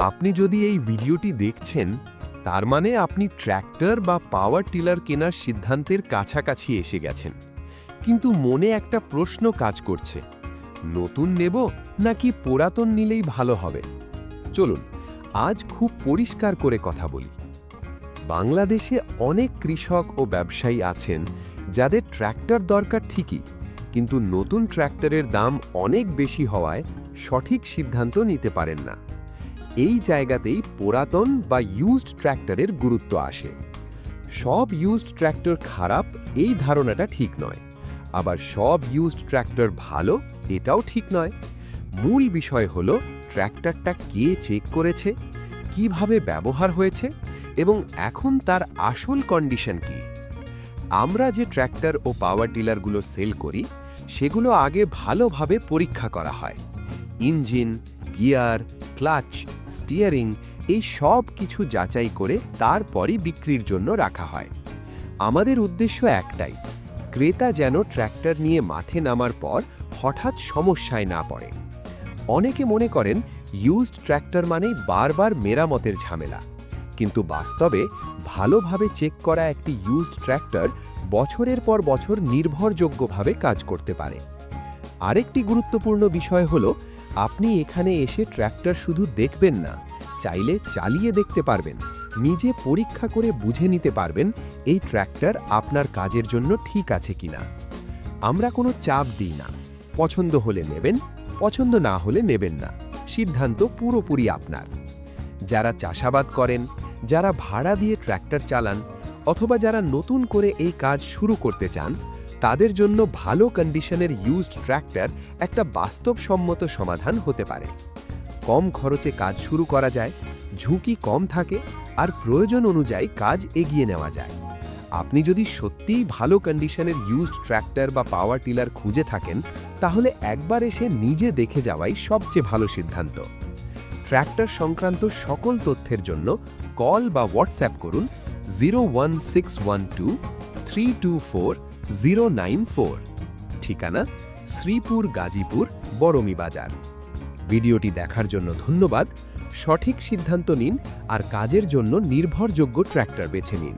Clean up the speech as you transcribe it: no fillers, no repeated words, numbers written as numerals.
আপনি যদি এই ভিডিওটি দেখছেন, তার মানে আপনি ট্র্যাক্টর বা পাওয়ার টিলার কেনার সিদ্ধান্তের কাছাকাছি এসে গেছেন। কিন্তু মনে একটা প্রশ্ন কাজ করছে, নতুন নেব নাকি পুরাতন নিলেই ভালো হবে? চলুন আজ খুব পরিষ্কার করে কথা বলি। বাংলাদেশে অনেক কৃষক ও ব্যবসায়ী আছেন যাদের ট্র্যাক্টর দরকার ঠিকই, কিন্তু নতুন ট্র্যাক্টরের দাম অনেক বেশি হওয়ায় সঠিক সিদ্ধান্ত নিতে পারেন না। এই জায়গাতেই পুরাতন বা ইউজড ট্র্যাক্টরের গুরুত্ব আসে। সব ইউজড ট্র্যাক্টর খারাপ এই ধারণাটা ঠিক নয়, আবার সব ইউজড ট্র্যাক্টর ভালো এটাও ঠিক নয়। মূল বিষয় হলো ট্র্যাক্টরটা কে চেক করেছে, কিভাবে ব্যবহার হয়েছে এবং এখন তার আসল কন্ডিশন কি। আমরা যে ট্র্যাক্টর ও পাওয়ার টিলারগুলো সেল করি সেগুলো আগে ভালোভাবে পরীক্ষা করা হয়। ইঞ্জিন, গিয়ার, ক্লাচ, স্টিয়ারিং এই সব কিছু যাচাই করে তারপরই বিক্রির জন্য রাখা হয়। আমাদের উদ্দেশ্য একটাই, ক্রেতা যেন ট্র্যাক্টর নিয়ে মাঠে নামার পর হঠাৎ সমস্যায় না পড়ে। অনেকে মনে করেন ইউজড ট্র্যাক্টর মানেই বারবার মেরামতের ঝামেলা, কিন্তু বাস্তবে ভালোভাবে চেক করা একটি ইউজড ট্র্যাক্টর বছরের পর বছর নির্ভরযোগ্যভাবে কাজ করতে পারে। আরেকটি গুরুত্বপূর্ণ বিষয় হলো, আপনি এখানে এসে ট্র্যাক্টর শুধু দেখবেন না, চাইলে চালিয়ে দেখতে পারবেন, নিজে পরীক্ষা করে বুঝে নিতে পারবেন এই ট্র্যাক্টর আপনার কাজের জন্য ঠিক আছে কিনা। আমরা কোনো চাপ দিই না, পছন্দ হলে নেবেন, পছন্দ না হলে নেবেন না, সিদ্ধান্ত পুরোপুরি আপনার। যারা চাষাবাদ করেন, যারা ভাড়া দিয়ে ট্র্যাক্টর চালান অথবা যারা নতুন করে এই কাজ শুরু করতে চান, তাদের জন্য ভালো কন্ডিশনের ইউজড ট্র্যাক্টর একটা বাস্তবসম্মত সমাধান হতে পারে। কম খরচে কাজ শুরু করা যায়, ঝুঁকি কম থাকে আর প্রয়োজন অনুযায়ী কাজ এগিয়ে নেওয়া যায়। আপনি যদি সত্যিই ভালো কন্ডিশনের ইউজড ট্র্যাক্টর বা পাওয়ার টিলার খুঁজে থাকেন, তাহলে একবার এসে নিজে দেখে যাওয়াই সবচেয়ে ভালো সিদ্ধান্ত। ট্র্যাক্টর সংক্রান্ত সকল তথ্যের জন্য কল বা হোয়াটসঅ্যাপ করুন 01612324094। ঠিকানা শ্রীপুর, গাজীপুর, বরমী বাজার। ভিডিওটি দেখার জন্য ধন্যবাদ। সঠিক সিদ্ধান্ত নিন আর কাজের জন্য নির্ভরযোগ্য ট্র্যাক্টর বেছে নিন।